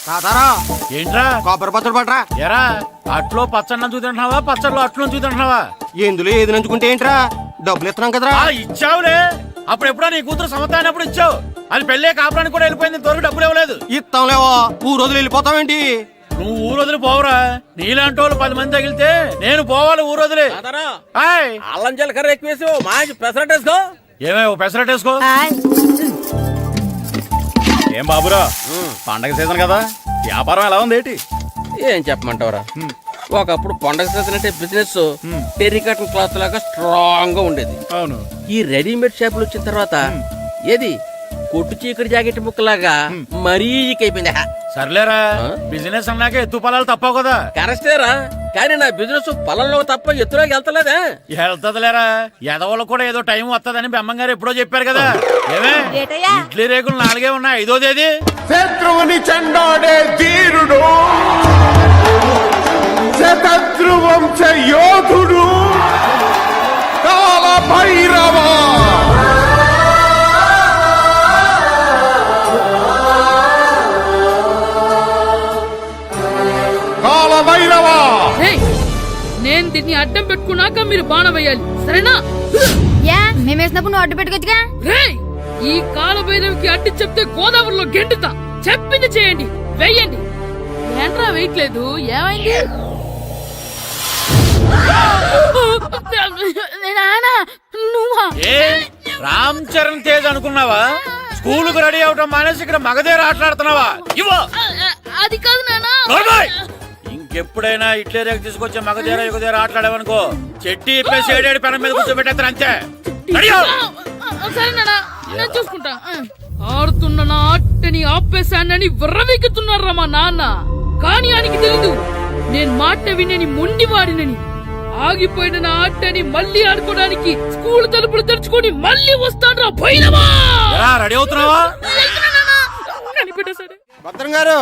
తాతారా ఏంట్రా కొబ్బరి పచ్చడి పట్రా. ఎరా అట్లో పచ్చడి నంచు తింటున్నావా పచ్చడిలో అట్లు నంచు తింటున్నావా? ఎందులో ఏది నంచుకుంటే ఏంట్రా, డబ్బులు ఇస్తున్నాం కదరా. ఇచ్చావులే, అప్పుడు ఎప్పుడో నీ కూతురు సమత అయినప్పుడు ఇచ్చావు. అది పెళ్ళే కాపురానికి కూడా వెళ్ళిపోయింది, ఇంతవరకు డబ్బులు ఇవ్వలేదు. ఇస్తాంలేవో, ఊరు వదిలి వెళ్ళిపోతావేంటి? నువ్వు ఊరు వదిలి పోవరా, నీలాంటి వాళ్ళు 10 మంది తగిలితే నేను పోవాలి ఊరు వదిలి. అల్లం జీలకర్ర ఎక్కువేసి మంచి పెసరట్ వేసుకో. ఏమే ఓ పెసరట్ వేసుకో. ఏం బాబురా, పండగ సీజన్ కదా, వ్యాపారం ఎలా ఉంది ఏంటి? ఏం చెప్పమంటావురా, ఒకప్పుడు పండగ సీజన్ అంటే బిజినెస్ టెరికాటన్ క్లాత్ లాగా స్ట్రాంగ్ గా ఉండేది. అవును, ఈ రెడీమేడ్ షాపులు వచ్చిన తర్వాత ఏది కొట్టు చీకటి జాకెట్ ముక్కలాగా మరీ అయిపోయింది. సర్లేరా, బిజినెస్ అన్నాక ఎత్తు పొలాలు తప్పవు కదా. కరెక్టేరా, కానీ నా బిజినెస్ పొలంలో తప్ప ఎత్తులోకి వెళ్తలేదా? వెళ్తదిలేరా, ఎదవలకు కూడా ఏదో టైం వస్తుందని బెమ్మంగారు ఎప్పుడో చెప్పారు కదా. ఏమే ఇడ్లీ రేకులు 4 ఉన్నాయి, 5వ తేదీ. శత్రువుని చెండాడే ధీరుడు, శతద్రువంశ యోధుడు కాల భైరవ. నేను దీన్ని అడ్డం పెట్టుకున్నాక మీరు బాణ వేయాలి, సరేనా? మేమేసినప్పుడు నువ్వు అడ్డు పెట్టుకోవచ్చుగా. ఈ కాలభైరవికి అడ్డు చెప్తే గోదావరిలో గెంటుతా. చెప్పింది చేయండి, వెయ్యండి. ఏంట్రా వెయ్యట్లేదు, ఏమైంది? రామ్ చరణ్ తేజ్ అనుకున్నావా? స్కూల్ కు రెడీ అవటం మానేసి ఇక్కడ మగధీర ఆటలాడుతున్నావా? అది కాదు నాన్న. ఇంకెప్పుడైనా ఇట్లే రేపు తీసుకొచ్చే మగధీర యుగధీర ఆటలాడేవనుకో, చెట్టి ఇప్పేసి 7 పెనం మీద కూర్చోబెట్టేస్తారు అంతే. సరే నాన్న, నేను చూసుకుంటా. ఆడుతున్న నా ఆటని ఆపేశానని విర్రవీగుతున్నారా మా నాన్న. కానీ ఆయనకి తెలీదు నేను మాట వినని మొండివాడినని. ఆగిపోయిన నా ఆటని మళ్ళీ ఆడుకోవడానికి స్కూల్ తలుపులు తెరుచుకొని మళ్ళీ వస్తాడ్రా భైరవా. రెడీ అవుతున్నావా? కనిపెట్టేశాడు. భద్రం గారు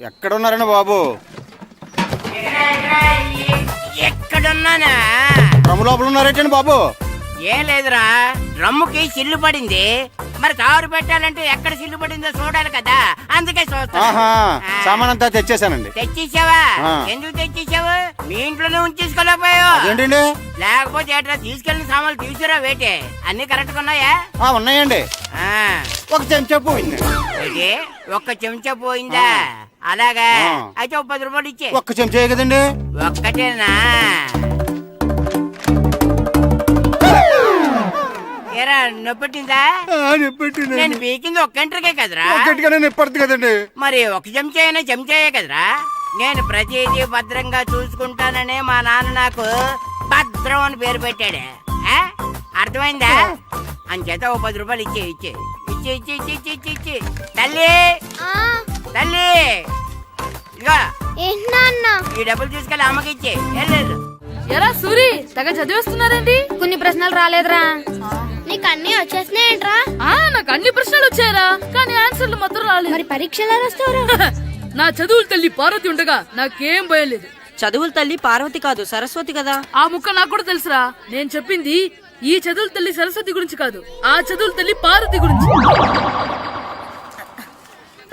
ఎక్కడున్నారండి బాబు? ఎక్కడున్నానా? డ్రమ్ లోపల ఉన్నారేంటండి బాబు? ఏం లేదురా, డ్రమ్ముకి సిల్లు పడింది. మరి కారు పెట్టాలంటే ఎక్కడ సిల్లు పడిందో చూడాలి కదా, అందుకే చూస్తా. సామాన్ అంతా తెచ్చేసానండి. తెచ్చేసావా? ఎందుకు తెచ్చేసావు? మీ ఇంట్లోనే ఉంచేసుకోలేకపోయావు ఏంటండి? లేకపోతే ఎట్లా తీసుకెళ్లిన సామాన్లు తీసుకురా వేటే. అన్ని కరెక్ట్ గా ఉన్నాయా? ఉన్నాయండి. ఒక చెంచా పోయింది. ఒక్క చెంచా పోయిందా? అలాగా, అయితే 10 రూపాయలు ఇచ్చే. ఒక్క చెంచా కదండి? ఒక్కటేనా? ఏరా నొప్పెట్టిందా? నేను పీకింది ఒక్క గంటకే కదరా. నొప్పడుతుంది కదండి. మరి ఒక చెంచా అయినా చెంచాయే కదరా. నేను ప్రతిదీ భద్రంగా చూసుకుంటాననే మా నాన్న నాకు భద్రం అని పేరు పెట్టాడు. అర్థమైందా? అంచేత 10 రూపాయలు ఇచ్చే ఇచ్చే ఇచ్చే ఇచ్చే ఇచ్చే ఇచ్చే ఇచ్చే. తల్లి తల్లి, ఇదిగో ఈ డబ్బులు తీసుకెళ్ళి అమ్మకి ఇచ్చే. వెళ్ళలేదు. ఎరా సూరి, తెగ చదివేస్తున్నారండి. కొన్ని ప్రశ్నలు రాలేదురా. నీకు అన్ని వచ్చేసినాయంట్రా? నాకు అన్ని ప్రశ్నలు వచ్చాయరా, కానీ ఆన్సర్లు మాత్రం రాలేదు. మరి పరీక్షలు రాస్తావురా? నా చదువుల తల్లి పార్వతి ఉండగా నాకేం భయం లేదు. చదువుల తల్లి పార్వతి కాదు, సరస్వతి కదా. ఆ ముక్క నాకు కూడా తెలుసురా. నేను చెప్పింది ఈ చదువుల తల్లి సరస్వతి గురించి కాదు, ఆ చదువుల తల్లి పార్వతి గురించి.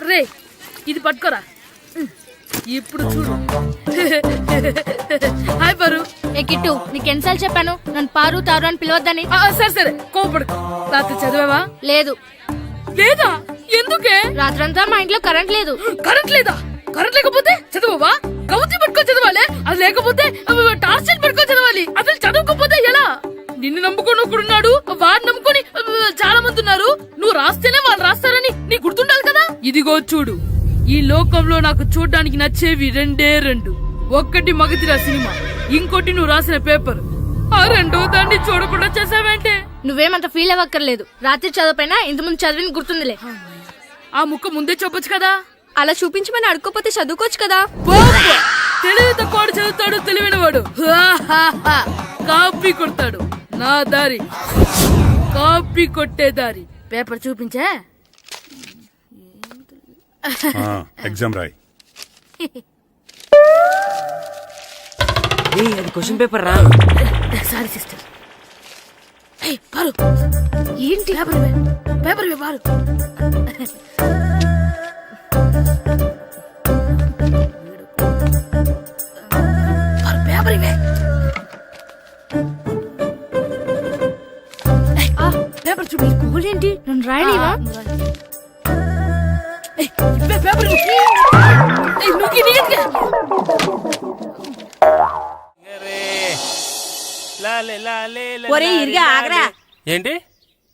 రే, ఇది పట్టుకోరా. ఇప్పుడు చూడు. హాయ్ పారు. ఏ కిట్టు, నీకెన్నిసార్లు చెప్పాను నన్ను పారు తారు అని పిలవద్దని? సరే సరే, కోపడుకో. రాత్రి చదివావా? లేదు. లేదా? ఎందుకే? రాత్రంతా మా ఇంట్లో కరెంట్ లేదు. కరెంట్ లేదా? కరెంట్ లేకపోతే చదవవా? కవిత పట్టుకొని చదవాలి, అది లేకపోతే టార్చ్ పట్టుకొని చదవాలి. అసలు చదవకపోతే ఎలా? నిన్ను నమ్ముకొని ఒకడున్నాడు, వాడిని నమ్ముకొని చాలా మంది ఉన్నారు. నువ్వు రాస్తేనే వాళ్ళు రాస్తారని నీకు గుర్తుండాలి కదా. ఇదిగో చూడు, ఈ లోకంలో నాకు చూడడానికి నచ్చేవి 2. ఒక్కటి మగధీర సినిమా, ఇంకోటి నువ్వు రాసిన పేపర్. ఆ 2వ దాన్ని చూడకుండా చేసావేంటే? నువ్వేమంత ఫీల్ అవ్వక్కర్లేదు. రాత్రి చదవపోయినా ఇంతకుముందు చదివిన గుర్తుందిలే. ఆ ముక్క ముందే చెప్పొచ్చు కదా. అలా చూపించమని అడుక్కోపోతే చదువుకోవచ్చు కదా. తెలివి తక్కువ చదువుతాడు, తెలివైన వాడు కాపీ కొడతాడు. నా దారి కాపీ కొట్టే దారి. పేపర్ చూపించే. ఎగ్జామ్ రాయ్. అది క్వశ్చన్ పేపర్ రా. Sorry sister. పారు, ఏంటి పేపర్ పారు. పేపర్ ఇవే పేపర్ చూడు ఏంటి నన్ను రాయలేవా ఇవే పేపర్ నువ్వు నీట్గా ఒరే ఇరిగా ఆగరా. ఏంటి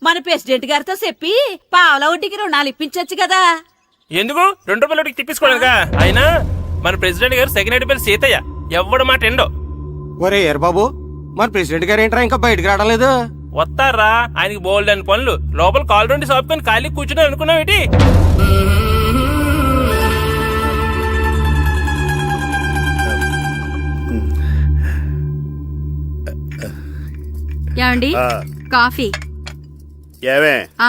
మన ప్రెసిడెంట్ గారితో చెప్పి పావలా వడ్డీకి రుణాలు ఇప్పించొచ్చు కదా. ఎందుకు 2 రూపాయలు ఒకటి తిప్పించుకోలేదుగా. అయినా మన ప్రెసిడెంట్ గారు సెకండ్ హెడ్ పేరు సీతయ్య, ఎవ్వడు మాట ఎండో. ఒరే ఎర్ బాబు మన ప్రెసిడెంట్ గారు ఏంట్రా ఇంకా బయటకు రావడం లేదు? వస్తారా, ఆయనకి బోల్డ్ అని పనులు. లోపల కాల్ రెండు సాపుకొని ఖాళీ కూర్చుని అనుకున్నావు ఏంటి? ఏమండి కాఫీ ఏమే ఆ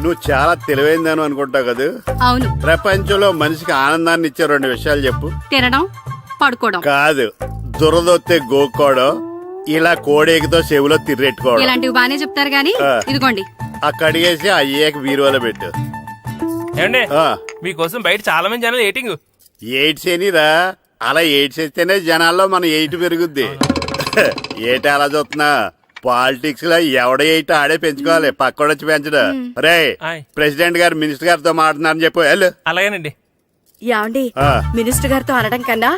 నువ్వు చాలా తెలివైందని అనుకుంటావు కదా. అవును ప్రపంచంలో మనిషికి ఆనందాన్ని ఇచ్చే 2 విషయాలు చెప్పు. తినడం పడుకోవడం. కాదు, దురదొత్తే గోక్కోవడం, ఇలా కోడేకితో చెవులో తిర్రెట్టుకోవడం. ఇలాంటివి బానే చెప్తారు గానీ ఇదిగోండి. ఆ కడిగేసి అయ్యేక బీరువాలో పెట్టు. ఏమండి ఆ, మీకోసం బయట చాలా మంది జనాలు ఏటింగ్. ఎయిడ్స్ ఏనిరా, అలా ఎయిడ్స్ వేస్తేనే జనాల్లో మన ఎయిట్ పెరుగుద్ది. ఏటి అలా చూస్తున్నా? పాలిటిక్స్ లో ఎవడ ఎయిట్ ఆడే పెంచుకోవాలి, పక్కోడొచ్చి పెంచడు. రే ఆయ్. ప్రెసిడెంట్ గారు మినిస్టర్ గారితో మాట్లాడుతున్నారని చెప్పు వెళ్ళు. అలాగేనండి. యాండి ఆ. మినిస్టర్ గారితో అనడం కన్నా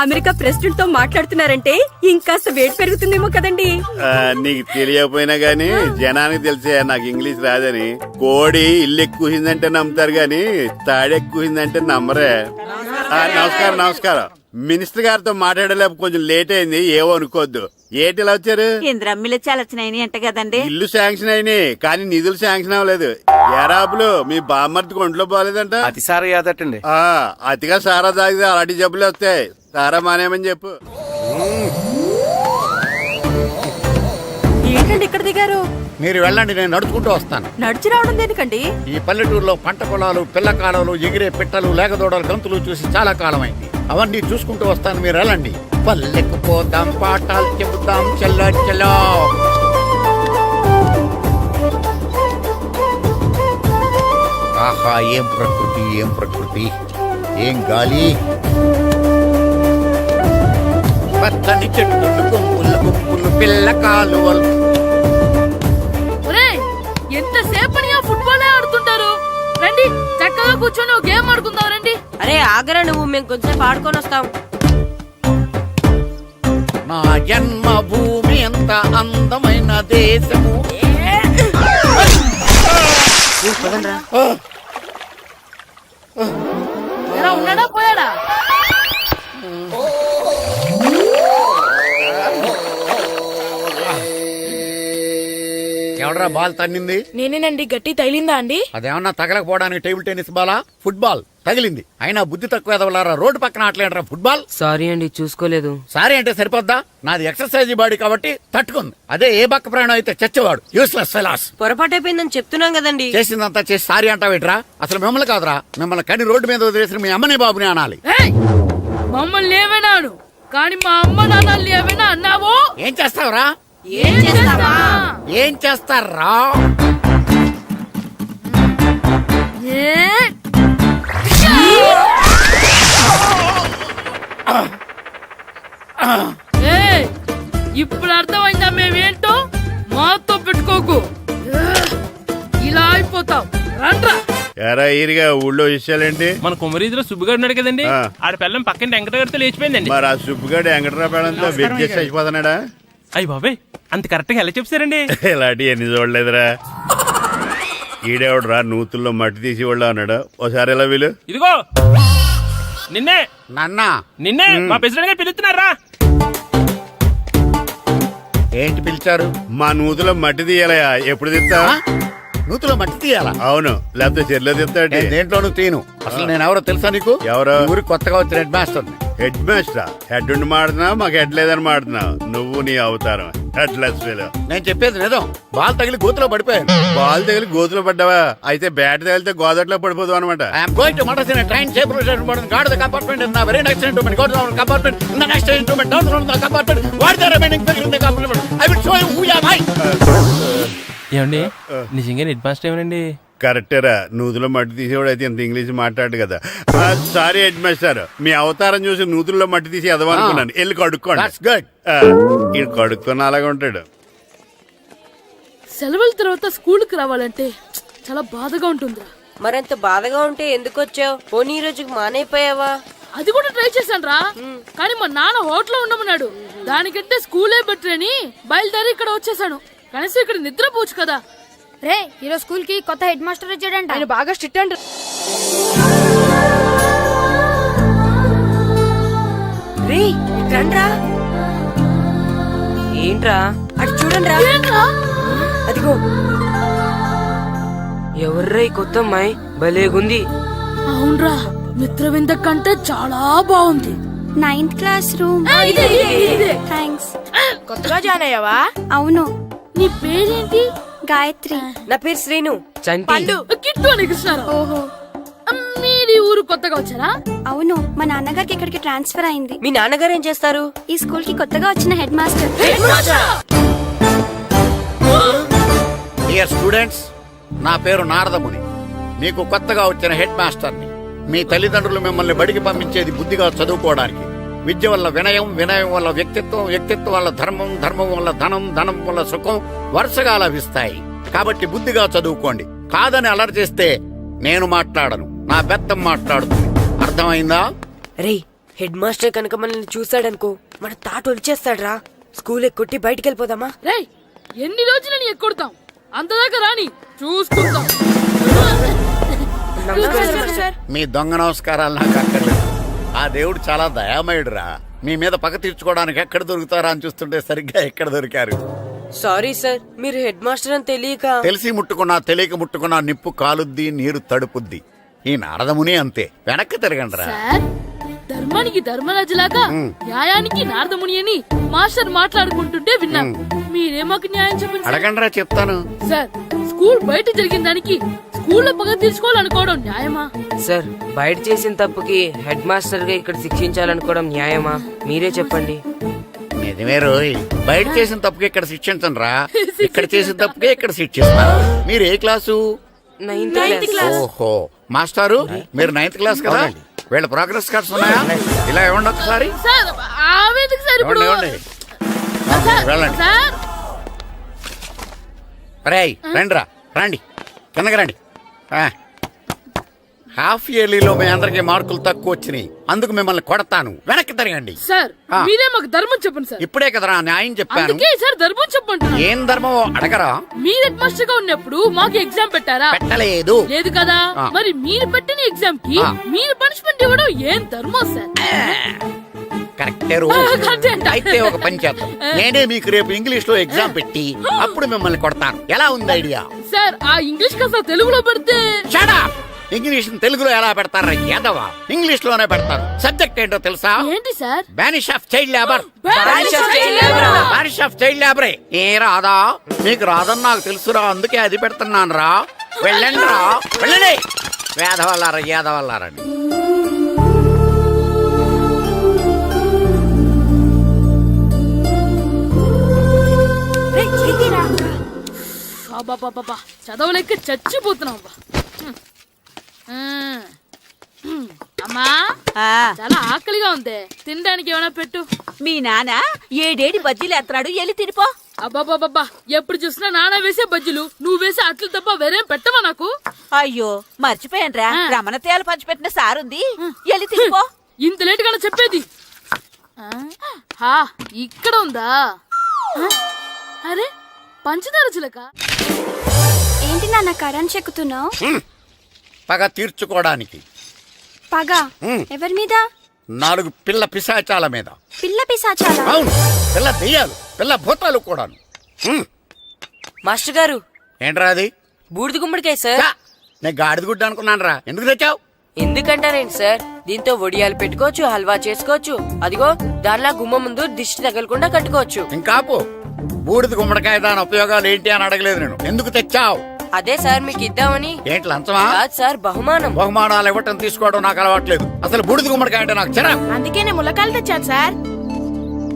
అమెరికా ప్రెసిడెంట్ తో మాట్లాడుతున్నారంటే ఇంకాస్త వేడి పెరుగుతుందేమో కదండి. నీకు తెలియకపోయినా గానీ జనానికి తెలిసే నాకు ఇంగ్లీష్ రాదని. కోడి ఇల్లు ఎక్కువసిందంటే నమ్ముతారు గాని తాడెక్కువసిందంటే నమ్మరే. నమస్కారం నమస్కారం. మినిస్టర్ గారితో మాట్లాడలేక కొంచెం లేట్ అయింది, ఏవో అనుకోవద్దు. ఏటి ఇలా వచ్చారు? ఇంద్రమ్మిలు చాలా వచ్చినాయని అంట కదండి. ఇల్లు శాంక్షన్ అయినాయి కానీ నిధులు శాంక్షన్ అవ్వలేదు. ఎరాబులు మీ బామ్మర్తికి ఒంట్లో పోలేదంట. అతిసారి యాదటండి. అతిగా సారా తాగితే అలాంటి జబ్బులు వస్తాయి. సారా మానేమని చెప్పు. ఏంటండి ఇక్కడ దిగారు? మీరు వెళ్ళండి, నేను నడుచుకుంటూ వస్తాను. నడిచి రావడం దేనికండి? ఈ పల్లెటూరులో పంట పొలాలు, పిల్ల కాలాలు, ఎగిరే పిట్టలు, లేగదోడలు, గంతులు చూసి చాలా కాలమైంది. అవన్నీ చూసుకుంటూ వస్తాను, మీరు వెళ్ళండి. పల్లెకు పోదాం, పాఠాలు చెబుతాం, చల్లో చల్లో. ఆహా, ఏం ప్రకృతి, ఏం ప్రకృతి, ఏం గాలి. పచ్చని చెట్టులు, గుంపులు గుంపులు, పిల్ల కాలువలు. ఎంతసేపని ఆ ఫుట్బాల్ ఆడుతుంటారు. రండి చక్కగా కూర్చొని ఒక గేమ్ ఆడుకుందాం రండి. అరే ఆగరా నువ్వు, మేము కొంచెం ఆడుకొని వస్తాం. నా జన్మభూమి ఎంత అందమైన దేశము. ఎలా ఉన్నాడా పోయాడా? ఎవడరా బాల్ తన్నింది? నేనేనండి. గట్టి తగిలిందా అండి? అదేమన్నా తగలకపోవడానికి టేబుల్ టెన్నిస్ బాలా, ఫుట్బాల్ తగిలింది. అయినా బుద్ధి తక్కువ ఎదవలారా, రోడ్డు పక్కన ఆటలేడరా ఫుట్బాల్. సారీ అండి, చూసుకోలేదు. సారీ అంటే సరిపోద్దా? నాది ఎక్సర్సైజ్ బాడీ కాబట్టి తట్టుకుంది. అదే ఏ బక్క ప్రాణం అయితే చచ్చేవాడు. Useless fellas. పొరపాటు అయిపోయిందని చెప్తున్నాం కదండి. చేసిందంతా చేసి సారీ అంటావేట్రా? అసలు మిమ్మల్ని కాదురా, మిమ్మల్ని కని రోడ్డు మీద వదిలేసిన మీ అమ్మని బాబుని అనాలి. ఏయ్! మమ్మల్ని ఏమైనాను కానీ మా అమ్మ నాన్నల్ని ఏమైనా అన్నావో ఏం చేస్తావురా? ఏం చేస్తావా? ఏం చేస్తారా? ఏయ్! ఇప్పుడు అర్థమైందా మేమేంటో? మాతో పెట్టుకోకు, ఇలా అయిపోతావు. రండ్రా. ఎరా ఈరిగా ఊళ్ళో విషయాలేంటి? మన కుమరీధిలో సుబ్బుగాడు ఉన్నాడు కదండి, ఆ. ఆడ పిల్లం పక్కన వెంకటగారితో లేచిపోయిందండి. మరి ఆ సుబ్బుగాడు వెంకటరాపేడంతో వెజ్జెస్ అయిపోతున్నాడా? అయ్యి బాబాయ్, అంత కరెక్ట్ గా ఎలా చెప్తారండి? ఇలాంటి ఎన్ని చూడలేదురా. ఈడేవడరా నూతుల్లో మట్టి తీసి వాళ్ళు అన్నాడు. ఓసారి ఎలా వీలు? ఇదిగో నిన్నే నాన్న నిన్నే మా ప్రెసిడెంట్ గారు పిలుస్తున్నారా? ఏంటి పిలిచారు? మా నూతులో మట్టి తీయాలయా. ఎప్పుడు తీస్తా? నూతులో మట్టి తీయాలా? అవును, లేకపోతే చెర్లో తీస్తాడు. నేను దేంట్లోనూ తీను. అసలు నేను ఎవరో తెలుసా నీకు? ఎవరు? ఊరికి కొత్తగా వచ్చిన head master. Head master? Head ఉండి మాడుతున్నావు, మాకు హెడ్ లేదని మాడుతున్నావు. నువ్వు నీ అవతారం హెడ్ లెస్ ఫెలో. నేను చెప్పేది నిజం. బాల్ తగిలి గోతులో పడిపోయాను. బాల్ తగిలి గోతులో పడ్డావా? అయితే బ్యాట్ తగిలితే గోదట్లో పడిపోదు అనమాట. ఐఎమ్ గోయింగ్ టు మడసిన train safe road guard the compartment in the very next instrument. Go to the compartment in the next instrument. Down from the compartment. What the remaining figure in the compartment? I will show you who you are. ఏమండి నిజంగా head master ఏమనండి? కరెక్టరా, నూతులో మట్టి తీసేవాడు అయితే ఇంత English మాట్లాడు కదా. Sorry head master, మీ అవతారం చూసి నూతుల్లో మట్టి తీసి ఎదవనుకున్నాను. వెళ్ళి కడుక్కోండి. That's good. ఇది కడుక్కొని అలాగే ఉంటాడు. సెలవుల తర్వాత స్కూల్కి రావాలంటే చాలా బాధగా ఉంటుందిరా. మరంత బాధగా ఉంటే ఎందుకు వచ్చావు? పోనీ ఈ రోజుకి మానైపోయావా? అది కూడా ట్రై చేశాను రా, కానీ మా నాన్న హోటల్లో ఉండమన్నాడు. దానికంటే స్కూలే బెటర్ అని బయలుదేరి ఇక్కడ వచ్చేసాను. కనీసం ఇక్కడ నిద్రపోవచ్చు కదా. రే ఈరోజు స్కూల్ కి కొత్త హెడ్ మాస్టర్ వచ్చాడంట. ఆయన బాగా స్ట్రిక్ట్ అంట. రే రండ్రా. ఏంట్రా అటు చూడండి రా. ఏంట్రా? అదిగో ఎవర్రా ఈ కొత్త అమ్మాయి? భలేగుంది. అవునరా, మిత్రవింద కంటే చాలా బాగుంది. 9th class room. థ్యాంక్స్. కొత్తగా జాయిన్ అయ్యావా? అవును. నీ పేరేంటి? గాయత్రి. నా పేరు శ్రీను. చంటి. కిట్టు అని కృష్ణారావు. ఓహో. మీది ఊరు కొత్తగా వచ్చారా? అవును, మా నాన్నగారికి ఇక్కడికి ట్రాన్స్ఫర్ అయింది. మీ నాన్నగారు ఏం చేస్తారు? ఈ స్కూల్ కి కొత్తగా వచ్చిన హెడ్ మాస్టర్. డియర్ స్టూడెంట్స్, నా పేరు నారదముని. మీకు కొత్తగా వచ్చిన హెడ్ మాస్టర్ని. మీ తల్లిదండ్రులు మిమ్మల్ని బడికి పంపించేది బుద్ధిగా చదువుకోవడానికి. విద్య వల్ల వినయం, వినయం వల్ల వ్యక్తిత్వం, వ్యక్తిత్వం వల్ల ధర్మం, ధర్మం వల్ల ధనం, ధనం వల్ల సుఖం వరుసగా లభిస్తాయి. కాబట్టి బుద్ధిగా చదువుకోండి. కాదని అలర్ చేస్తే నేను మాట్లాడను, నా బెత్తం మాట్లాడుతుంది. అర్థమైందా? రే హెడ్ మాస్టర్ కనుక మనల్ని చూసాడనుకో మన తాట వచ్చేస్తాడ్రా. స్కూల్ ఎక్కొట్టి బయటికి వెళ్ళిపోదామా? రేయ్, ఎన్ని రోజులని ఎక్కొడతాం? అంతదాకా రాని చూసుకుంటాం. మీ దొంగ నమస్కారాలు నాకు అక్కర్లేదు. ఆ దేవుడు చాలా దయామయుడురా. మీ మీద పగ తీర్చుకోవడానికి ఎక్కడ దొరుకుతారా అని చూస్తుంటే సరిగ్గా ఎక్కడ దొరికారు. సారీ సార్, మీరు హెడ్ మాస్టర్ అని తెలియక. తెలిసి ముట్టుకున్నా తెలియక ముట్టుకున్నా నిప్పు కాలుద్ది, నీరు తడుపుద్ది. ఈ నారదముని అంతే. వెనక్కి తిరగండి రా. సార్, ధర్మానికి ధర్మరాజులాగా న్యాయానికి నారదముని అని మాస్టర్ మాట్లాడుకుంటుంటే విన్నాం. మీరే మాకు న్యాయం చెప్పండి సార్. అడగండి రా, చెప్తాను. సార్, స్కూల్ బయట జరిగిన దానికి స్కూల్లో పగ తీర్చుకోవాలనుకోవడం న్యాయమా? సార్, బయట చేసిన తప్పుకి హెడ్ మాస్టర్ గా ఇక్కడ శిక్షించాలనుకోవడం న్యాయమా? మీరే చెప్పండి. నిజమే రోయ్, బయట చేసిన తప్పుకి ఇక్కడ శిక్షించండి రా. ఇక్కడ చేసిన తప్పుకే ఇక్కడ శిక్షిస్తారు. మీరు ఏ క్లాసు? 9th class. ఓహో, మాస్టారు మీరు 9th క్లాస్ కదా? వీళ్ళ ప్రోగ్రెస్ కార్డ్స్ ఉన్నాయా? ఇలా ఇవ్వండి ఒకసారి. సార్, ఆవేదకు సార్ ఇప్పుడు. ఇవ్వండి. వెళ్ళండి. సార్, రేయ్ రండి రా, రండి కిందకి రండి. హాఫ్ ఇయర్లీలో మీ అందరికి మార్కులు తక్కువ వచ్చినాయి, అందుకు మిమ్మల్ని కొడతాను. వెనక్కి తిరగండి. సార్ మీరే మాకు ధర్మం చెప్పండి సార్. ఇప్పుడే కదరా న్యాయం చెప్పాను. అందుకే సార్ ధర్మం చెప్పండి. ఏం ధర్మమో అడగరా? మీరు హెడ్ మాస్టర్ గా ఉన్నప్పుడు మాకు ఎగ్జామ్ పెట్టారా? పెట్టలేదు. లేదు కదా. మరి మీరు పెట్టిన ఎగ్జామ్ కి మీరు పనిష్మెంట్ ఇవ్వడం ఏం ధర్మం సార్? కరెక్టే రో. అయితే ఒక పని చేద్దాం, నేనే మీకు రేపు ఇంగ్లీష్ లో ఎగ్జామ్ పెట్టి అప్పుడు మిమ్మల్ని కొడతాను. ఎలా ఉంది ఐడియా? సార్, ఆ ఇంగ్లీష్ కాస్త తెలుగులో పెడితే. Shut up! ఇంగ్లీష్ తెలుగులో ఎలా పెడతారా యాదవా? ఇంగ్లీష్ లోనే పెడతారు. సబ్జెక్ట్ ఏంటో తెలుసా? ఏంటి sir? Banish of child labour. Banish of child labor. Banish of child లేబరే. ఏ రాదా? మీకు రాదని నాకు తెలుసురా, అందుకే అది పెడుతున్నాను రా. వెళ్ళండి రా, వెళ్ళండి. వేదవల్లారా, యాదవల్లారని. అబ్బా, చదవలేక చచ్చిపోతున్నాం. అమ్మా, చాలా ఆకలిగా ఉంది, తినడానికి ఏమైనా పెట్టు. మీ నాన్న ఏడేడి బజ్జీలు ఎత్తాడు, ఎల్లి తినిపో. అబ్బాబాబా, ఎప్పుడు చూసినా నాన్న వేసే బజ్జీలు, నువ్వు వేసే అట్లు తప్ప వేరేం పెట్టవా నాకు? అయ్యో మర్చిపోయానురా, రమణ తేలు పంచిపెట్టిన సారుంది, ఎల్లి తినిపో. ఇంత లేట్ గా చెప్పేది. ఇక్కడ ఉందా? అరే, పంచదార చిలక. ఏంటి నాన్న కరెంట్ చెక్కుతున్నావు? పగ తీర్చుకోవడానికి. పగ ఎవరి మీద? 4 పిల్ల పిశాచాల మీద. పిల్ల పిశాచాలా? అవును, పిల్ల దెయ్యాలు, పిల్ల భూతాలు కూడాను. మాస్టర్ గారు, ఏంట్రా అది? బూడిద గుమ్మడికాయ సార్. నేను గాడిద గుడ్డ అనుకున్నాను రా. ఎందుకు తెచ్చావు? ఎందుకంటారేంటి సార్, దీంతో వడియాలు పెట్టుకోవచ్చు, హల్వా చేసుకోవచ్చు. అదిగో దానిలా గుమ్మ ముందు దిష్టి తగలకుండా కట్టుకోవచ్చు. ఇంకాపు, బూడిద గుమ్మడికాయ దాని ఉపయోగాలు ఏంటి అని అడగలేదు నేను. ఎందుకు తెచ్చావు? అదే సార్ మీకు ఇద్దామని. ఏంటి లంచమా? కాదు సార్, బహుమానం. బహుమానాలు ఇవ్వటం తీసుకోవడం నాకు అలవాట్లేదు. అసలు బూడిద గుమ్మడికాయ అంటే నాకు చిరాకు. అందుకే నేను ములకాయలు తెచ్చాను సార్.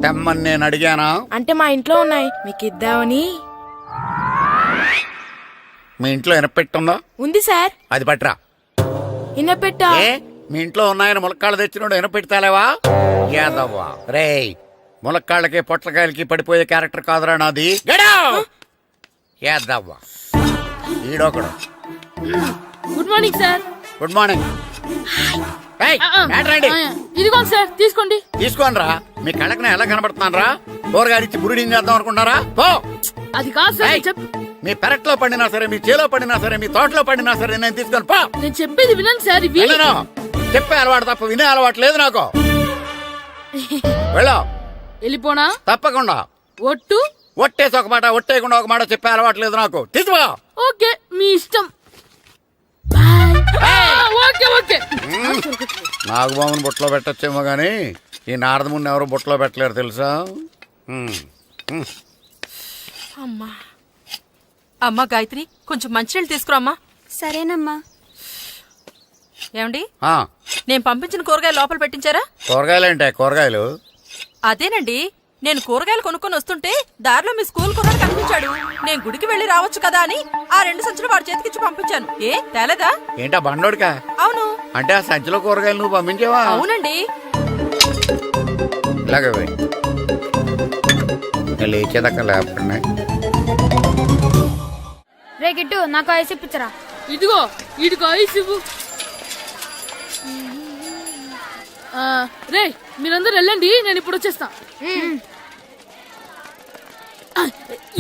తెమ్మని నేను అడిగానా? అంటే మా ఇంట్లో ఉన్నాయి, మీకు ఇద్దామని. మీ ఇంట్లో ఎనపెట్టుందా? ఉంది సార్. అది పట్రా. ఇన్నపెట్టా? ఏ మీ ఇంట్లో ఉన్నాయని ములక్కాళ్ళు తెచ్చినోడు ఎనపెడతాలేవా? యాదవ్వా రేయ్, ములక్కాళ్ళకి పొట్లకాయలకి పడిపోయే క్యారెక్టర్ కాదురా నాది. యాదవ్వా ఈడొకడు. Good morning sir. Good morning. ఇదిగోండి సార్, తీసుకోండి. తీసుకోనరా, మీ కళ్ళకి ఎలా కనబడుతున్నాను రా? కూరగాయలిచ్చి బురిడి చేద్దాం అనుకుంటారా? పో. అది కాదు సార్, మీ పెరట్లో పండినా సరే, మీ చేలో పండినా సరే, మీ తోటలో పండినా సరే నేను తీసుకొని పో. నేను చెప్పేది వినండి సార్. ఇవి చెప్పే అలవాటు తప్ప వినే అలవాటు లేదు నాకు. వెళ్ళో. వెళ్ళిపోనా? తప్పకుండా. ఒట్టు? ఒట్టేసి ఒక మాట, ఒట్టేయకుండా ఒక మాట చెప్పే అలవాటు లేదు నాకు. తీసుకో. ఓకే, మీ ఇష్టం. Okay okay. నాగబాబుని బుట్టలో పెట్టచ్చేమో గాని ఈ నారదముని ఎవరు బుట్టలో పెట్టలేరు తెలుసా? అమ్మా గాయత్రి, కొంచెం మంచినీళ్ళు తీసుకురామ్మా. సరేనమ్మా. ఏమండి, ఆ, నేను పంపించిన కూరగాయలు లోపల పెట్టించారా? కూరగాయలేంటే కూరగాయలు? అదేనండి, నేను కూరగాయలు కొనుక్కొని వస్తుంటే దారిలో మీ స్కూల్ కుర్రాడు కనిపించాడు. నేను గుడికి వెళ్లి రావచ్చు కదా అని ఆ 2 సంచులు వాడి చేతికిచ్చి పంపించాను. ఏ తేలేదా? ఏంటా బండోడికా? అవును. అంటే ఆ సంచిలో కూరగాయలు నువ్వు పంపించావా? అవునండి. ఇలాగే లేచేదాకా లేపండి. రే గిట్టు, నాకు ఐస్ ఇప్పించరా. ఇదిగో ఇదిగో ఐస్ ఇవ్వు. రే మీరందరూ వెళ్ళండి, నేను ఇప్పుడు వచ్చేస్తా.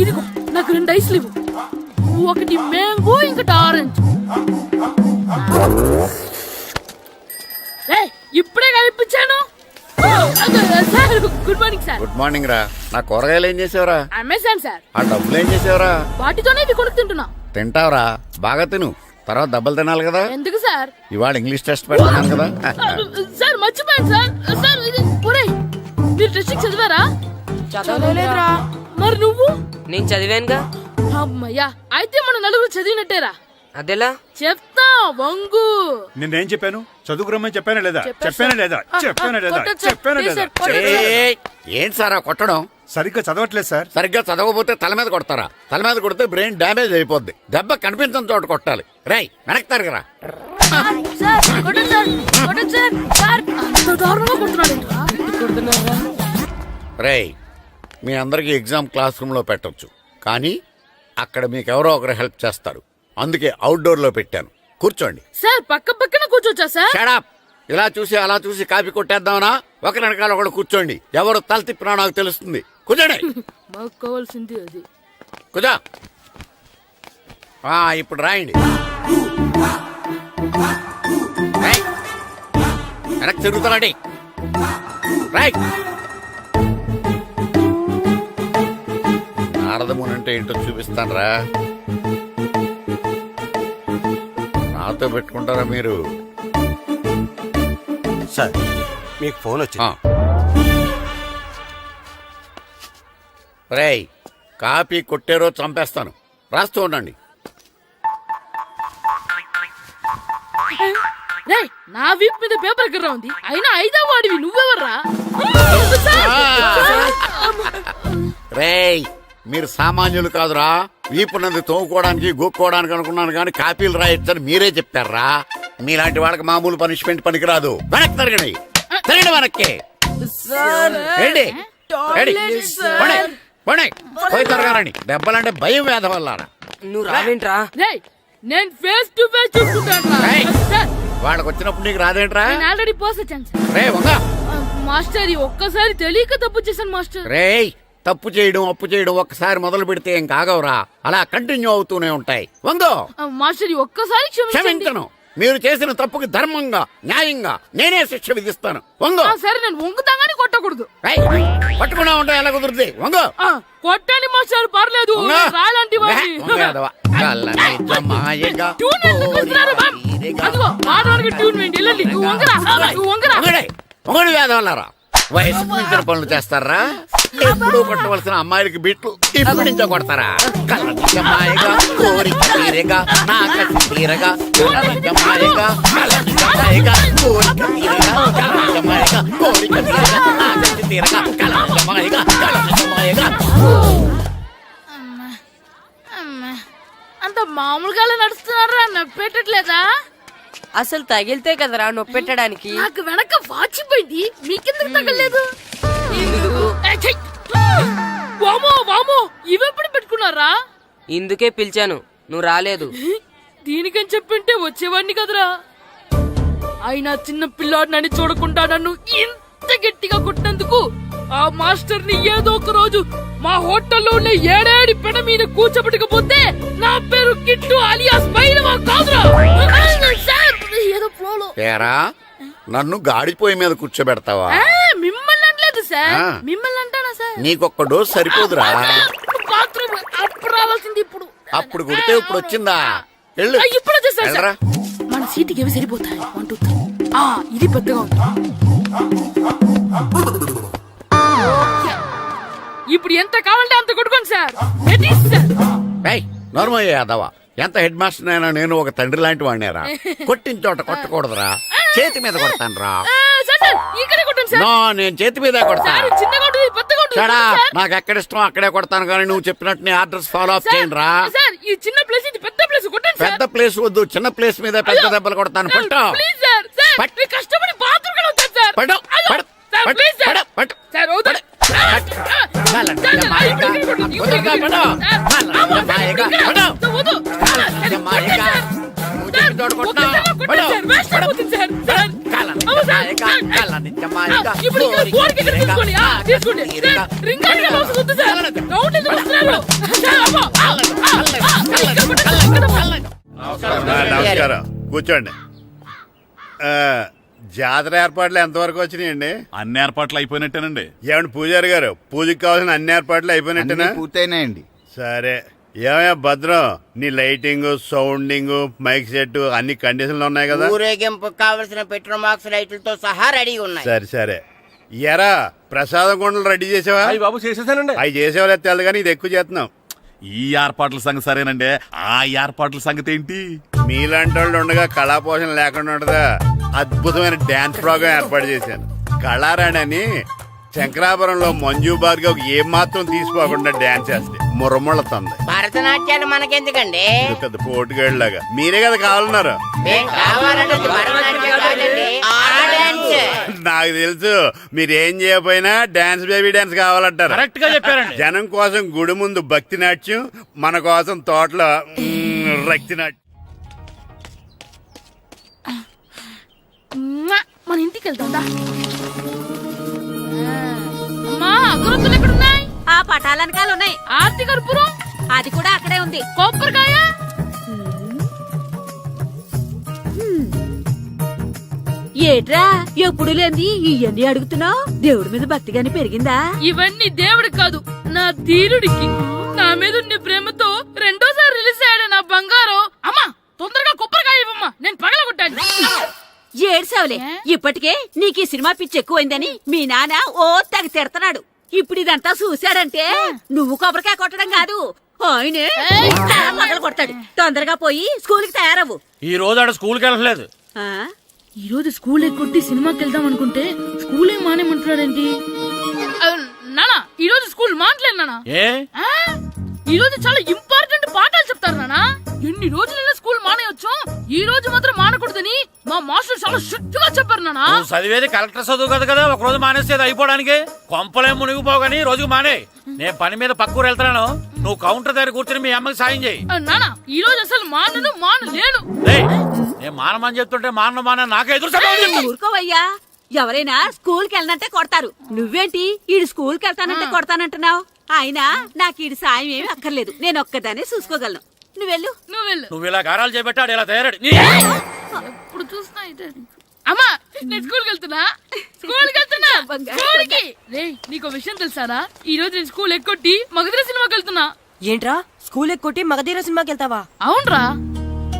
ఇదిగో నాకు 2 ఐస్లు ఇవ్వు. ఒకటి మ్యాంగో, ఇంకటి ఆరెంజ్. ఇప్పుడే ఇప్పించాను. Sir good morning sir. Good morning రా. నా కూరగాయలు ఏం చేసావురా? Amazon sir. ఆ డబ్బులు ఏం చేసావురా? వాటితోనే ఇవి కొనుక్కు తింటున్నా. తింటావురా, బాగా తిను. తర్వాత దెబ్బలు తినాలి కదా. ఎందుకు సార్? ఇవాళ ఇంగ్లీష్ టెస్ట్ పెడతాను కదా. సార్ మర్చిపోయాను సార్. సార్ మీరు టెస్టింగ్ చదివారా? చదవలేదురా. మరి నువ్వు? నేను చదివానుగా. అమ్మయ్యా, అయితే మన నలుగురు చదివినట్టేరా. అదెలా? చెప్తా వంగు. నిన్నేం చెప్పాను? చదువుకురమ్మని చెప్పానా లేదా? చెప్పానా లేదా? చెప్పానా లేదా? చెప్పానా లేదా? ఏంటి సార్ కొట్టడం? సరిగ్గా చదవట్లేదు సార్. సరిగ్గా చదవకపోతే తల మీద కొడతారా? తల మీద కొడితే బ్రెయిన్ డ్యామేజ్ అయిపోద్ది. దెబ్బ కనిపించిన చోట కొట్టాలి. రై వెనక్కి తరగరా. రేయ్, మీ అందరికి ఎగ్జామ్ క్లాస్ రూమ్ లో పెట్టొచ్చు, కానీ అక్కడ మీకు ఎవరో ఒకరు హెల్ప్ చేస్తారు. అందుకే అవుట్డోర్ లో పెట్టాను. కూర్చోండి. సార్ పక్క పక్కన కూర్చోచ్చా సార్? షడప్. ఇలా చూసి అలా చూసి కాపీ కొట్టేద్దామనా? ఒకరి వెనకాల ఒకడు కూర్చోండి. ఎవరు తల తిప్పినా నాకు తెలుస్తుంది. కూర్చోండి. మాకు కావాల్సింది అది. కూర్చో. ఇప్పుడు రాయండి. వెనక్కి తిరుగుతానండి. రైట్. నారదముని అంటే ఏంటో చూపిస్తాను రా. నాతో పెట్టుకుంటారా మీరు? సార్ మీకు ఫోన్ వచ్చింది. రేయ్, కాపీ కొట్టారో చంపేస్తాను. రాస్తూ ఉండండి. నా వీప్ మీద పేపర్ కర్ర ఉంది, అయినా 5వ వాడివి నువ్వెవర్రా? రేయ్, మీరు సామాన్యులు కాదురా. వీపున్నది తోముకోవడానికి గోక్కోవడానికి అనుకున్నాను, కానీ కాపీలు రాయొచ్చని మీరే చెప్పారా? మీలాంటి వాళ్ళకి మామూలు పనిష్మెంట్ పనికిరాదు. వెనక్కి తిరగండి. తిరగండి వెనక్కి. పోయి తిరగారండి. దెబ్బలంటే భయం వేద వల్ల. నువ్వు రావేంట్రా? నేను ఫేస్ టు ఫేస్ చూసుకుంటాను. వాళ్ళకి వచ్చినప్పుడు నీకు రాదేంట్రా? ఆల్రెడీ పోస్ వచ్చాను మాస్టర్. ఒక్కసారి తెలియక తప్పు చేశాను మాస్టర్. రేయ్, తప్పు చేయడం అప్పు చేయడం ఒక్కసారి మొదలు పెడితే ఏం కాగవరా. అలా కంటిన్యూ అవుతూనే ఉంటాయి. వందో మాస్టర్, ఒక్కసారి క్షమించను. మీరు చేసిన తప్పుకి ధర్మంగా న్యాయంగా నేనే శిక్ష విధిస్తాను. వంగో. సరే, నేను వంగుతాగాని కొట్టకూడదు. పట్టుకున్నా ఉంటా ఎలా కుదురుతుంది? వంగో. కొట్టండి మాస్టర్, పర్లేదు. రాలాంటి వేదవల్లారా, వయసు మించిన పనులు చేస్తారా? ఎప్పుడూ కొట్టవలసిన అమ్మాయిలకి బిట్లు ఇప్పుడు నుంచో కొడతారా? కళ్ళనిజమాయగా కోరిక తీరగా నా కసి తీరగా కళ్ళనిజమాయగా కళ్ళనిజమాయగా కోరిక తీరగా కళ్ళనిజమాయగా కోరిక తీరగా నా కసి తీరగా కళ్ళనిజమాయగా కళ్ళనిజమాయగా. అంత మామూలుగా ఏడుస్తున్నారా నవ్వెట్టట్లేదా? అసలు తగిలితే కదరా నొప్పెట్టడానికి. నాకు వెనక వాచిపోయింది, మీకెందుకు తగలేదు? వామో వామో, ఇవెప్పుడు పెట్టుకున్నారా? ఇందుకే పిలిచాను, నువ్వు రాలేదు. దీనికని చెప్పింటే వచ్చేవాడిని కదరా. అయినా చిన్న పిల్లాడినని చూడకుండా నన్ను ఇంత గట్టిగా కొట్టినందుకు ఆ మాస్టర్ ని ఏదో ఒక రోజు మా హోటల్లో ఉన్న ఏడేడి పెడ మీద కూర్చోబెట్టకపోతే నా పేరు కిట్టు అలియాస్ బైరవా కాదురా. ఏదో ఫ్లోలో. ఏరా నన్ను గాడిపోయి మీద కూర్చోబెడతావా? మిమ్మల్ని అనలేదు సార్, ఆ. మిమ్మల్ని అంటానా సార్? నీకొక్క డోస్ సరిపోదురా? బాత్రూమ్ అప్పుడు రావాల్సింది ఇప్పుడు. అప్పుడు కొడితే ఇప్పుడు వచ్చిందా? వెళ్ళు. ఇప్పుడు వచ్చేసారు సార్. వెళ్ళరా. మన సీటుకి ఏవి సరిపోతాయి? 1 2 3. ఇది పెద్దగా ఉంది. ఇప్పుడు ఎంత కావాలంటే అంత కొట్టుకోండి సార్. ఏయ్, నోర్మయ్య యాదవ, ఎంత హెడ్ మాస్టర్ అయినా నేను ఒక తండ్రి లాంటి వాడినేరా. కొట్టిన చోట కొట్టకూడదురా, చేతి మీద కొడతాను రా. ఇక్కడే కొట్టండి సార్. నో, నేను చేతి మీద కొడతా. చిన్నగా ఉంటుంది, పెద్దగా ఉంటుంది చడా, సార్. నాకు ఎక్కడ ఇష్టం అక్కడే కొడతాను, కానీ నువ్వు చెప్పినట్టు నీ ఆర్డర్స్ ఫాలో అప్ చేయండి రా. సార్ ఈ చిన్న ప్లేస్, ఇది పెద్ద ప్లేస్, కొట్టండి సార్. పెద్ద ప్లేస్ వద్దు, చిన్న ప్లేస్ మీద పెద్ద దెబ్బలు కొడతాను. పట్టు ప్లీజ్ సార్. సార్ పట్టు. మీరు కష్టపడి బాత్రూమ్ కి వచ్చారు సార్. పట్టు, అయ్యో, పట్టు, సార్ పట్టు, ప్లీజ్ సార్. పట్టు, పట్టు. సార్ వద్దు. నమస్కారం, కూర్చోండి. జాతర ఏర్పాట్లు ఎంతవరకు వచ్చినాయండి? అన్ని ఏర్పాట్లు అయిపోయినట్టేనండి. ఏమండి పూజారి గారు, పూజకి కావాల్సిన అన్ని ఏర్పాట్లు అయిపోయినట్టేనా? పూర్తయినాయండి. సరే. ఏమయ్యా భద్రం, నీ లైటింగ్, సౌండింగ్, మైక్ సెట్ అన్ని కండిషన్లు ఉన్నాయి కదా? ఊరేగింపు కావలసిన పెట్రోల్ మార్క్స్ లైట్లతో సహా రెడీగా ఉన్నాయి. సరే సరే. ఎరా ప్రసాదం కొండలు రెడీ చేసావా? బాబు చేసేసానండి. అవి చేసేవాళ్ళు తెలదు కానీ ఇది ఎక్కువ చేస్తున్నాం. ఈ ఏర్పాట్ల సంగతి సరేనండి, ఆ ఏర్పాట్ల సంగతి ఏంటి? మీలాంటి వాళ్ళు ఉండగా కళాపోషణ లేకుండా ఉండదా? అద్భుతమైన డాన్స్ ప్రోగ్రాం ఏర్పాటు చేశాను. కళారాణి అని శంకరాపురంలో మంజు భార్గవ్ ఏం మాత్రం తీసుకోకుండా డాన్స్ చేస్తే మురముళ్ళతుంది. భరతనాట్యాలు మనకెందుకండి? పెద్ద పోటుగాళ్ళలాగా మీరే కదా కావాలన్నారు. మేం కావాలన్నది భరతనాట్యం కాదండి, ఆ డాన్స్. నాకు తెలుసు, మీరేం చేయకపోయినా డాన్స్ బేబీ డాన్స్ కావాలంటారు. కరెక్ట్ గా చెప్పారండి. జనం కోసం గుడి ముందు భక్తి నాట్యం, మన కోసం తోటలో రక్తి నాట్యం. మన ఇంటికి వెళ్తాం. అమ్మా అగరొత్తులు ఎక్కడున్నాయి? ఆ పటాలనకాలు ఉన్నాయి. ఆర్తి కర్పూరం అది కూడా అక్కడే ఉంది. కొబ్బరికాయ ఏట్రా ఎప్పుడు లేని ఇవన్నీ అడుగుతున్నావు? దేవుడి మీద భక్తిగాని పెరిగిందా? ఇవన్నీ దేవుడికి కాదు, నా ధీరుడికి. నా మీద ఉన్న ప్రేమతో రెండోసారి రిలీజ్ అయ్యాడు నా బంగారం. అమ్మా తొందరగా కొబ్బరికాయ ఇవ్వమ్మా, నేను పగలగొట్టాను. ఏడ్సావులే, ఇప్పటికే నీకు ఈ సినిమా పిచ్చి ఎక్కువైందని మీ నాన్న ఓ తెగ తిడతాడు. ఇప్పుడు ఇదంతా చూశాడంటే నువ్వు కొబ్బరికాయ కొట్టడం కాదు, ఆయనే పగల కొడతాడు. తొందరగా పోయి స్కూల్ కి తయారవ్వు. ఈ రోజు ఆడ స్కూల్కి వెళ్ళలేదు. ఆ? ఈ రోజు స్కూల్ ఎక్కొట్టి సినిమాకి వెళ్దాం అనుకుంటే స్కూల్ ఏం మానేమంటున్నాడేంటి? నానా ఈ రోజు స్కూల్ మానట్లేదు నానా. ఏ ఈ రోజు చాలా ఇంపార్టెంట్ పాఠాలు చెప్తారు నానా. ఎన్ని రోజులైనా స్కూల్ మానేయొచ్చు, ఈ రోజు మాత్రం మానకూడదని మా మాస్టర్ చాలా స్ట్రిక్ట్ గా చెప్పారు నానా. నువ్వు చదివేది కలెక్టర్ చదువు కదా కదా, ఒక రోజు మానేసేది అయిపోవడానికి. కొంపలేం మునిగిపోగాని రోజుకు మానే. నేను పని మీద పక్కూరు వెళ్తున్నాను, నువ్వు కౌంటర్ దగ్గర కూర్చొని మీ అమ్మకి సాయం చేయి. నానా ఈ రోజు అసలు మానలేను. నేను మానమని చెప్తుంటే మాన నాకే ఎదురు. ఊరుకోవయ్యా, ఎవరైనా స్కూల్ కి వెళ్ళనంటే కొడతారు. నువ్వేంటి ఈడు స్కూల్ కి వెళ్తానంటే కొడతానంటున్నావు? అయినా నాకు ఈడు సాయం ఏమి అక్కర్లేదు, నేను ఒక్కదానే చూసుకోగలను. నువ్వెళ్ళు. నువ్వు ఇలా గారాలు చేపెట్టాడు ఇలా తయారాడు. ఇప్పుడు చూస్తున్నా అయితే. అమ్మా నేను స్కూల్కి వెళ్తున్నా. స్కూల్కి రే, నీకు విషయం తెలుసారా? ఈ రోజు నేను స్కూల్ ఎక్కొట్టి మగధీర సినిమాకి వెళ్తున్నా. ఏంట్రా స్కూల్ ఎక్కొట్టి మగధీర సినిమాకి వెళ్తావా? అవునరా,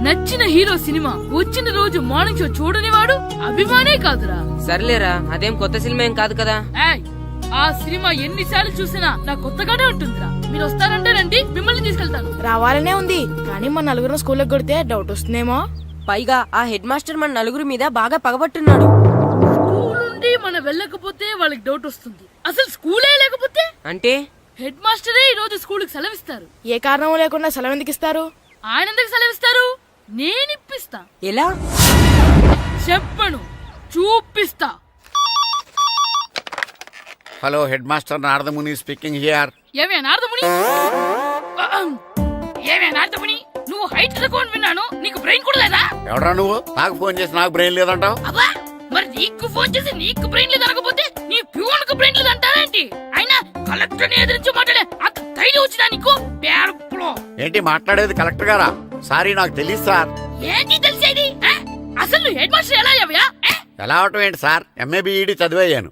నచ్చిన హీరో సినిమా వచ్చిన రోజు మార్నింగ్ షో చూడని వాడు అభిమానే కాదురా. సర్లేరా, అదేం కొత్త సినిమా ఏం కాదు కదా. ఆ సినిమా ఎన్నిసార్లు చూసినా నా కొత్తగానే ఉంటుందిరా. మీరు వస్తారంటే రండి, మిమ్మల్ని తీసుకెళ్తాను. రావాలనే ఉంది, కానీ మన నలుగురు స్కూల్కి కొడితే డౌట్ వస్తుందేమో. పైగా ఆ హెడ్ మాస్టర్ మన నలుగురి మీద బాగా పగబట్టున్నాడు. స్కూల్ నుండి మనం వెళ్ళకపోతే వాళ్ళకి డౌట్ వస్తుంది. అసలు స్కూలే లేకపోతే అంటే హెడ్ మాస్టరే ఈ రోజు స్కూల్ కి సెలవిస్తారు. ఏ కారణం లేకుండా సెలవు ఎందుకు ఇస్తారు? ఆయన ఎందుకు సెలవిస్తారు? నేను ఇప్పిస్తా. ఎలా? చెప్పను, చూపిస్తా. Hello head master Naradamuni speaking here. ఏమే నారదముని, ఏమే నారదముని, నువ్వు హైట్ తక్కువ విన్నాను, నీకు బ్రెయిన్ కూడా లేదా? ఎవడా నువ్వు? నాకు ఫోన్ చేసి నాకు బ్రెయిన్ లేదంటావు? అబ్బా, మరి నీకు ఫోన్ చేసి నీకు బ్రెయిన్ లేదనకపోతే నీ ప్యూన్ కు బ్రెయిన్ లేదంటారేంటి? అయినా కలెక్టర్ ని ఎదిరించి మాట్లాడే అంత ధైర్యం వచ్చినా నీకు? పేరులో ఏంటి మాట్లాడేది? కలెక్టర్ గారా? సారీ, నాకు తెలియదు సార్. ఏంటి తెలిసేది? అసలు నువ్వు హెడ్ మాస్టర్ ఎలా అయ్యావయ్యా? ఎలా అవటం ఏంటి సార్? MA B Ed చదివయ్యాను.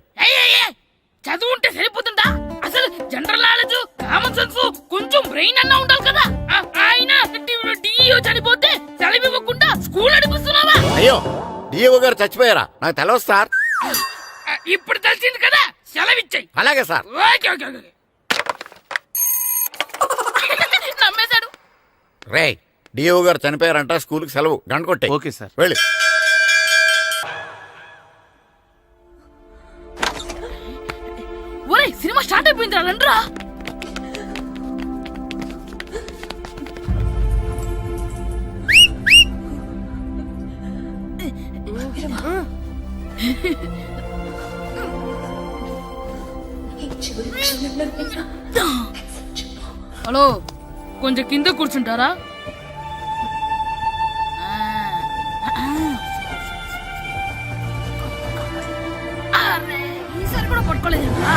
చదువు ఉంటే సరిపోతుందా? అసలు జనరల్ నాలెడ్జ్, కామన్ సెన్స్, కొంచెం బ్రెయిన్ అన్నా ఉండాలి కదా. ఆయన డిఇఓ చనిపోతే సెలవు ఇవ్వకుండా స్కూల్ నడిపిస్తున్నావా? అయ్యో, డిఓ గారు చచ్చిపోయారా? నాకు తెలియదు సార్. ఇప్పుడు తెలిసింది కదా, సెలవిచ్చాయి. అలాగే సార్. Okay okay okay. నమ్మేశాడు. రే, డిఓ గారు చనిపోయారంట, స్కూల్కి సెలవు. గంట కొట్టే. Okay sir. వెళ్ళి. ఒరే, సినిమా స్టార్ట్ అయిపోయిందిరా, రండ్రా. హలో, కొంచెం కింద కూర్చుంటారా? ఈసారి కూడా పట్టుకోలేదా?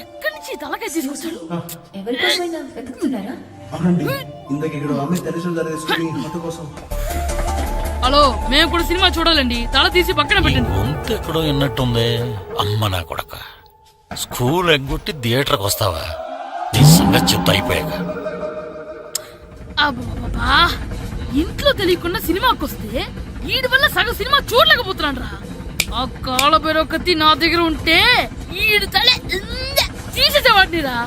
ఎక్కడి నుంచి తలకాయ తీసుకొచ్చాడు? హలో, మేము కూడా సినిమా చూడాలండి. తల తీసి పక్కన పెట్టండి. గొంతు ఎక్కడో విన్నట్టుంది. అమ్మ నా కొడక, స్కూల్ ఎగ్గొట్టి థియేటర్కి వస్తావా? నీ సంగతి చెప్తా అయిపోయాక. అబ్బా, ఇంట్లో తెలియకుండా సినిమాకి వస్తే వీడి వల్ల సగం సినిమా చూడలేకపోతున్నాను రా. ఆ కాళ్ళ బెరొకతి నా దగ్గర ఉంటే ఈడు తలే తీసేసేవాడిని రా.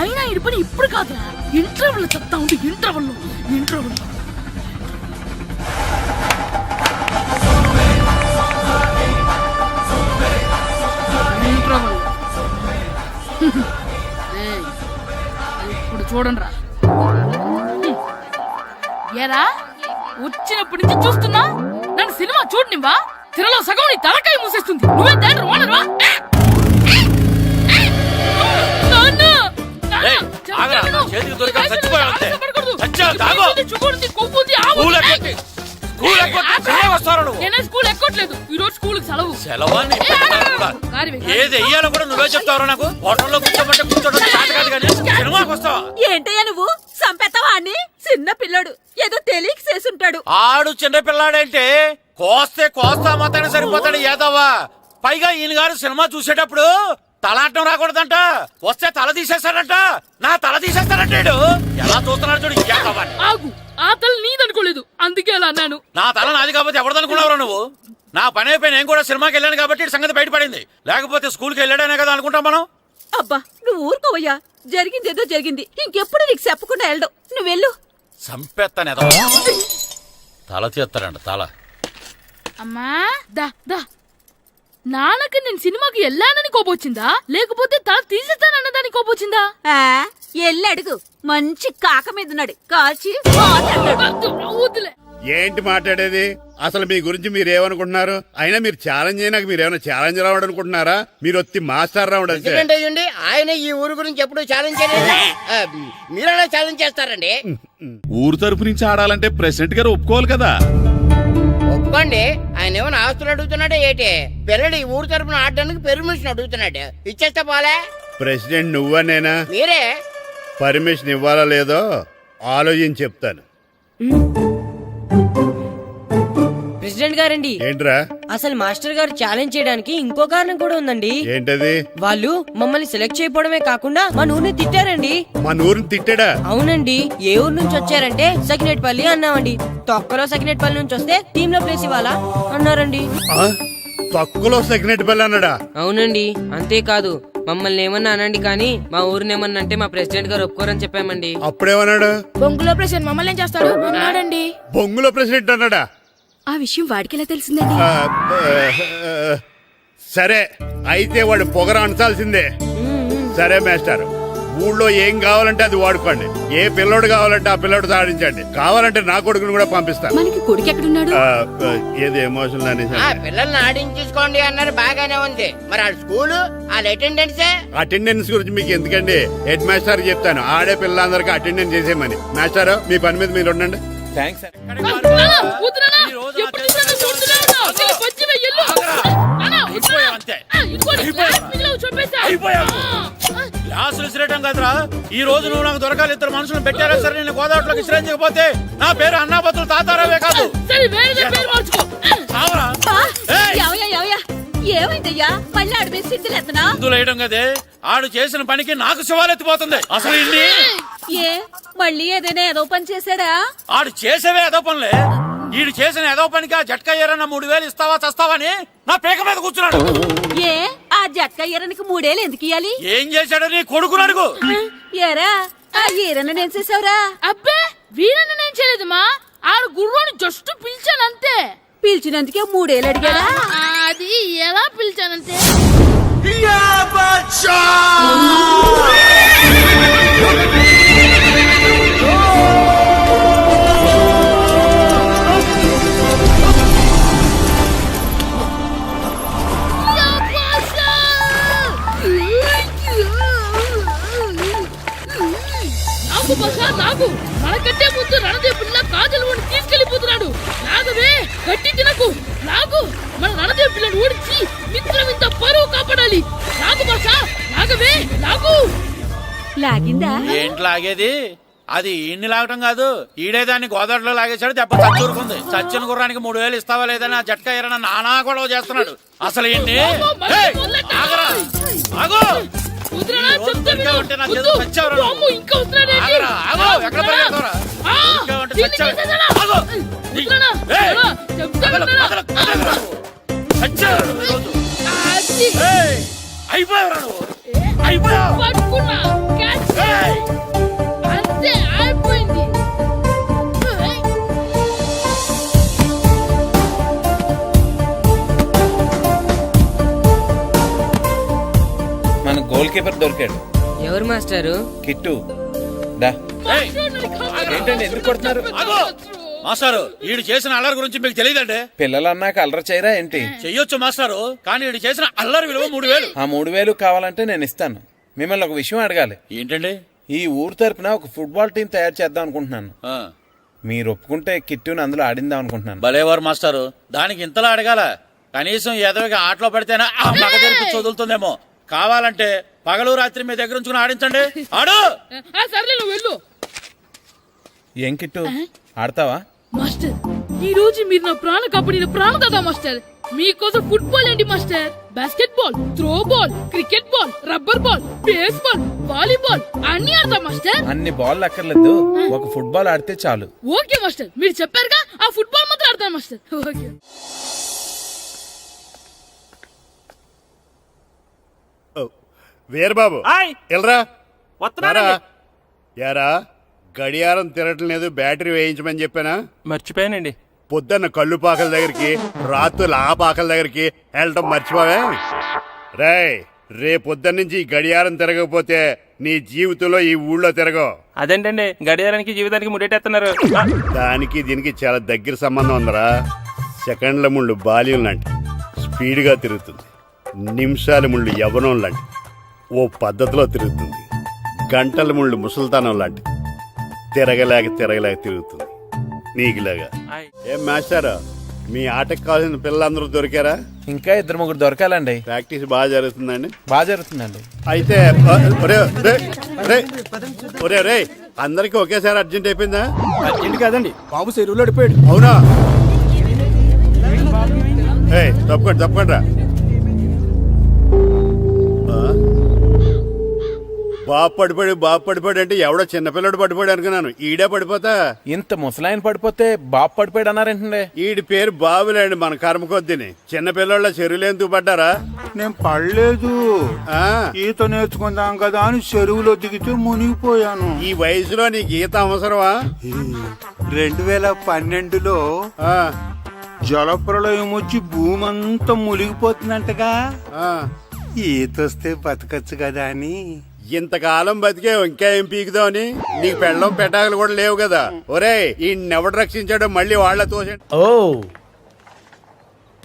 అయినా ఈడి పని ఇప్పుడు కాదురా, ఇంటర్వెల్ చెప్తా ఉంటే ఇంటర్వెల్ ఇప్పుడు చూడండి రా. ఏరా, వచ్చినప్పటి నుంచి చూస్తున్నా, నన్ను సినిమా చూడనివ్వా? తిరలో సగం నీ తలకాయ మూసేస్తుంది. నువ్వే థియేటర్ ఓనర్వా? చేతికి దొరికా చచ్చిపోయావు అంతే. చచ్చావు, తాగు. నేనే స్కూల్ ఎక్కట్లేదు, ఈ రోజు స్కూల్ సెలవు. సెలవాన్ని ఏది వెయ్యాలో కూడా నువ్వే చెప్తావు. నాకు హోటల్లో కూర్చోమంటే కూర్చోడం చేత కాదు, కానీ సినిమాకి వస్తావా? ఏంటయ్యా నువ్వు సంపెత్తవా అని? చిన్న పిల్లడు ఏదో తెలియక చేసుంటాడు. ఆడు చిన్న పిల్లాడంటే కోస్తా మాత్రమే సరిపోతాడు ఏదవ్వా. పైగా ఈయన గారు సినిమా చూసేటప్పుడు తలాటం రాకూడదంట, వస్తే తల తీసేస్తాడంట. నా తల తీసేస్తాడంటాడు. ఎలా చూస్తున్నాడు చూడు. ఆగు, ఆ తల నీదనుకోలేదు, అందుకే అలా అన్నాను. నా తల నాది కాబట్టి ఎవరిదనుకున్నావురా నువ్వు? నా పని అయిపోయి నేను కూడా సినిమాకి వెళ్ళాను కాబట్టి సంగతి బయటపడింది. లేకపోతే స్కూల్కి వెళ్ళాడనే కదా అనుకుంటాం మనం. అబ్బా, నువ్వు ఊరుకోవయ్యా. జరిగిందేదో జరిగింది, ఇంకెప్పుడు నీకు చెప్పకుండా వెళ్ళడు. నువ్వు వెళ్ళు. సంపెత్తాను ఏదో తల తీస్తాడంట తల. అమ్మా దా దా, నాన్నకి నేను సినిమాకి వెళ్ళానని కోపొచ్చిందా, లేకపోతే తల తీసేస్తానన్నదాని కోపొచ్చిందా? ఎల్లి అడుగు, మంచి కాక మీద ఉన్నాడు, కాల్చి వద్దులే. ఏంటి మాట్లాడేది? అసలు మీ గురించి మీరేమనుకుంటున్నారు? అయినా మీరు ఛాలెంజ్ అయినాక మీరు ఏమైనా ఛాలెంజ్ రావడం అనుకుంటున్నారా? మీరు వచ్చి మాస్టర్ రావడం అంతే. ఆయన ఈ ఊరు గురించి ఎప్పుడు ఛాలెంజ్ చేయలేదు. మీరైనా ఛాలెంజ్ చేస్తారండి? ఊరు తరపు నుంచి ఆడాలంటే ప్రెసిడెంట్ గారు ఒప్పుకోవాలి కదా. ఒప్పుకోండి. ఆయన ఏమైనా ఆస్తులు అడుగుతున్నాడే ఏంటి? పిల్లడు ఈ ఊరు తరపున ఆడడానికి పెర్మిషన్ అడుగుతున్నాడు, ఇచ్చేస్తే పోలే. ప్రెసిడెంట్ నువ్వా నేనా? మీరే. పర్మిషన్ ఇవ్వాలా లేదో ఆలోచించి చెప్తాను. ప్రెసిడెంట్ గారండి, ఏంట్రా? అసలు మాస్టర్ గారు ఛాలెంజ్ చేయడానికి ఇంకో కారణం కూడా ఉందండి. ఏంటది? వాళ్ళు మమ్మల్ని సెలెక్ట్ చేయకపోవడమే కాకుండా మన ఊరిని తిట్టారండి. మన ఊరిని తిట్టాడా? అవునండి. ఏ ఊరు నుంచి వచ్చారంటే సకినేట్పల్లి అన్నామండి. తొక్కలో సకినేట్పల్లి నుంచి వస్తే టీమ్ లో ప్లేస్ ఇవ్వాలా అన్నారండి. తక్కువలో సెకండ్ పిల్ల అన్నాడా? అవునండి, అంతేకాదు మమ్మల్ని ఏమన్నా అనండి కానీ మా ఊరిని ఏమన్నా అంటే మా ప్రెసిడెంట్ గారు ఒప్పుకోరని చెప్పామండి. అప్పుడేమన్నాడు? బొంగులో ప్రెసిడెంట్ మమ్మల్ని ఏం చేస్తాడు అన్నాడండి. బొంగులో ప్రెసిడెంట్ అన్నాడా? ఆ విషయం వాడికి ఎలా తెలిసిందండి? సరే అయితే వాడు పొగర అంచాల్సిందే. సరే మాస్టర్, ఊళ్ళో ఏం కావాలంటే అది వాడుకోండి. ఏ పిల్లోడు కావాలంటే ఆ పిల్లోడు సాధించండి. కావాలంటే నా కొడుకుని కూడా పంపిస్తాను. మనకి కొడుకు ఎక్కడున్నాడు? ఏది ఎమోషనల్ అనేసి ఆ పిల్లల్ని ఆడించేసుకోండి అన్నారు, బాగానే ఉంది. మరి వాళ్ళ స్కూలు వాళ్ళ అటెండెన్సే. అటెండెన్స్ గురించి మీకు ఎందుకండి, హెడ్ మాస్టర్ చెప్తాను. ఆడే పిల్లలందరికీ అటెండెన్స్ చేసేయమని. మాస్టర్ మీ పని మీద మీరు ఉండండి. థ్యాంక్స్. క్లాసులు విసిరేయటం కదరా, ఈ రోజు నువ్వు నాకు దొరకాలి. ఇద్దరు మనుషులు పెట్టారా సరే, నేను గోదావరిలోకి విసిరించకపోతే నా పేరు అన్నాబతులు తాతారావే కాదు. ఏమైందయ్యా? మళ్ళీ ఆడి మీద సిద్ధులు ఎత్తనా? ఇందులో వేయడం కదే, ఆడు చేసిన పనికి నాకు శివాలెత్తిపోతుంది. అసలు ఇన్ని ఏ మళ్ళీ ఏదైనా ఏదో పని చేశాడా? ఆడు చేసేవే ఏదో పనులే. ఈడు చేసిన ఏదో పనికి ఆ జట్కా ఏరన్నా 3000 ఇస్తావా చస్తావని నా పేక మీద కూర్చున్నాడు. ఏ ఆ జట్కా ఈరనికి 3 ఏళ్ళు ఎందుకు ఇయ్యాలి? ఏం చేశాడో నీ కొడుకుని అడుగు. ఏరా ఆ ఈరన్న నేను చేసావురా? అబ్బే వీరన్న నేను చేయలేదు మా, ఆడు గుర్రాన్ని జస్ట్ పిలిచానంతే. పిలిచినందుకే 3 ఏళ్ళు అడిగాడా? అది ఎలా పిలిచానంతే. నాకు మనకంటే ముందు రణదేవ్ పిల్ల కాజల్ ఓడి తీసుకెళ్లిపోతున్నాడు. నాగవే గట్టి తినకు. నాకు మన రణదేవ్ పిల్లని ఓడించి మిత్రం ఇంత పరువు కాపాడాలి. నాకు భాష నాగవే నాకు. లాగిందా? ఏంటి లాగేది? అది ఈయన్ని లాగటం కాదు, ఈడే దాన్ని గోదావరిలో లాగేశాడు. దెబ్బ చచ్చూరుకుంది. చచ్చిన గుర్రానికి 3000 ఇస్తావా లేదని ఆ జట్కా ఏరన్నా నానా గొడవ చేస్తున్నాడు. అసలు ఏంటి? అయిపోయావు అంతే అయిపోయింది. మన గోల్ కీపర్ దొరికాడు. ఎవరు మాస్టారు? కిట్టు. ఏంటండి ఎందుకు కొడుతున్నారు? మాస్టారు, ఈడు చేసిన అల్లరి గురించి మీకు తెలియదండి. పిల్లలు అన్నాక అల్లరి చేయరా ఏంటి? చెయ్యొచ్చు మాస్టారు, కానీ ఈడు చేసిన అల్లరి విలువ 3000. ఆ 3000 కావాలంటే నేను ఇస్తాను. మిమ్మల్ని ఒక విషయం అడగాలి. ఏంటండి? ఈ ఊరు తరపున ఒక ఫుట్బాల్ టీం తయారు చేద్దాం అనుకుంటున్నాను. మీరు ఒప్పుకుంటే కిట్టుని అందులో ఆడిందాం అనుకుంటున్నాను. భలేవారు మాస్టారు, దానికి ఇంతలా అడగాల? కనీసం ఏదోగా ఆటలో పడితేనే ఆ మగ తెరిపి చదువుతుందేమో. కావాలంటే పగలు రాత్రి మీ దగ్గర ఉంచుకుని ఆడించండి. ఆడు. సర్లే నువ్వు వెళ్ళు. ఏం కిట్టు ఆడతావా? మాస్టర్, ఈ రోజు మీరు నా ప్రాణ కాపాడిన ప్రాణం కదా మాస్టర్. మీకోసం ఫుట్బాల్ ఏంటి master, basket ball, throw ball, cricket ball, rubber ball, base ball, volleyball అన్ని ఆడతా మాస్టర్. అన్ని బాల్ అక్కర్లేదు, ఒక ఫుట్బాల్ ఆడితే చాలు. ఓకే మాస్టర్, మీరు చెప్పారుగా, ఆ ఫుట్బాల్ మాత్రం ఆడతాను మాస్టర్. ఓకే. వీరబాబు ఎల్రా యారా, గడియారం తిరగటం లేదు, బ్యాటరీ వేయించమని చెప్పానా? మర్చిపోయానండి. పొద్దున్న కళ్ళు పాకల దగ్గరికి, రాత్రులు ఆ పాకల దగ్గరికి వెళ్ళటం మర్చిపోవే. రేపొద్దున్న నుంచి ఈ గడియారం తిరగకపోతే నీ జీవితంలో ఈ ఊళ్ళో తిరగవు. అదేంటండి గడియారానికి జీవితానికి ముడేటేస్తున్నారు? దానికి దీనికి చాలా దగ్గర సంబంధం ఉందరా. సెకండ్ల ముళ్ళు బాల్యం లాంటి స్పీడ్గా తిరుగుతుంది. నిమిషాల ముళ్ళు యవ్వనం లాంటి ఓ పద్ధతిలో తిరుగుతుంది. గంటల ముళ్ళు ముసల్తానం లాంటి తిరగలేక తిరుగుతుంది నీకులాగా. ఏం మాస్టర్, మీ ఆటకు కావాల్సిన పిల్లలందరూ దొరికారా? ఇంకా 2-3 దొరకాలండి. ప్రాక్టీస్ బాగా జరుగుతుందండి? బాగా జరుగుతుందండి. అయితే ఒరే అందరికి ఒకేసారి అర్జెంట్ అయిపోయిందా? అర్జెంట్ కాదండి, బాబు చెరువులో అడిపోయాడు. అవునా? తప్పకుండా బాబు పడిపోయాడు అంటే ఎవడో చిన్నపిల్లడు పడిపోయాడు అనుకున్నాను. ఈడే పడిపోతా. ఇంత ముసలాయన పడిపోతే బాబు పడిపోయాడు అన్నారేంటండి? ఈడి పేరు బాబులేండి, మన కర్మ కొద్దిని. చిన్నపిల్లల చెరువులు ఎందుకు పడ్డారా? నేను పడలేదు, ఆ, ఈత నేర్చుకుందాం కదా అని చెరువులో దిగితే మునిగిపోయాను. ఈ వయసులో నీకు ఈత అవసరమా? 2012లో ఆ, జలప్రళయం వచ్చి భూమి అంతా మునిగిపోతుందంటగా. ఆ. ఈతొస్తే బతకచ్చు కదా అని. ఇంతకాలం బతికే ఇంకా ఏం పీకుదాం అని. నీకు పెళ్ళం పెట్టాకలు కూడా లేవు కదా. ఒరే ఈ ఎవడు రక్షించాడో మళ్ళీ వాళ్ళ తోసండి. ఓ,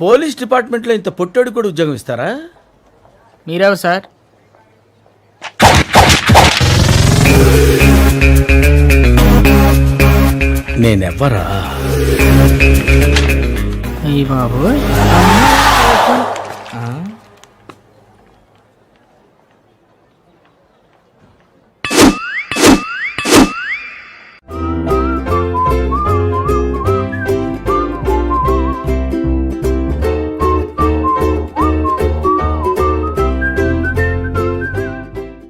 పోలీస్ డిపార్ట్మెంట్ లో ఇంత పొట్టోడు కూడా ఉద్యోగం ఇస్తారా? మీరెవరు సార్? నేనెవ్వరా? అయ్యి బాబు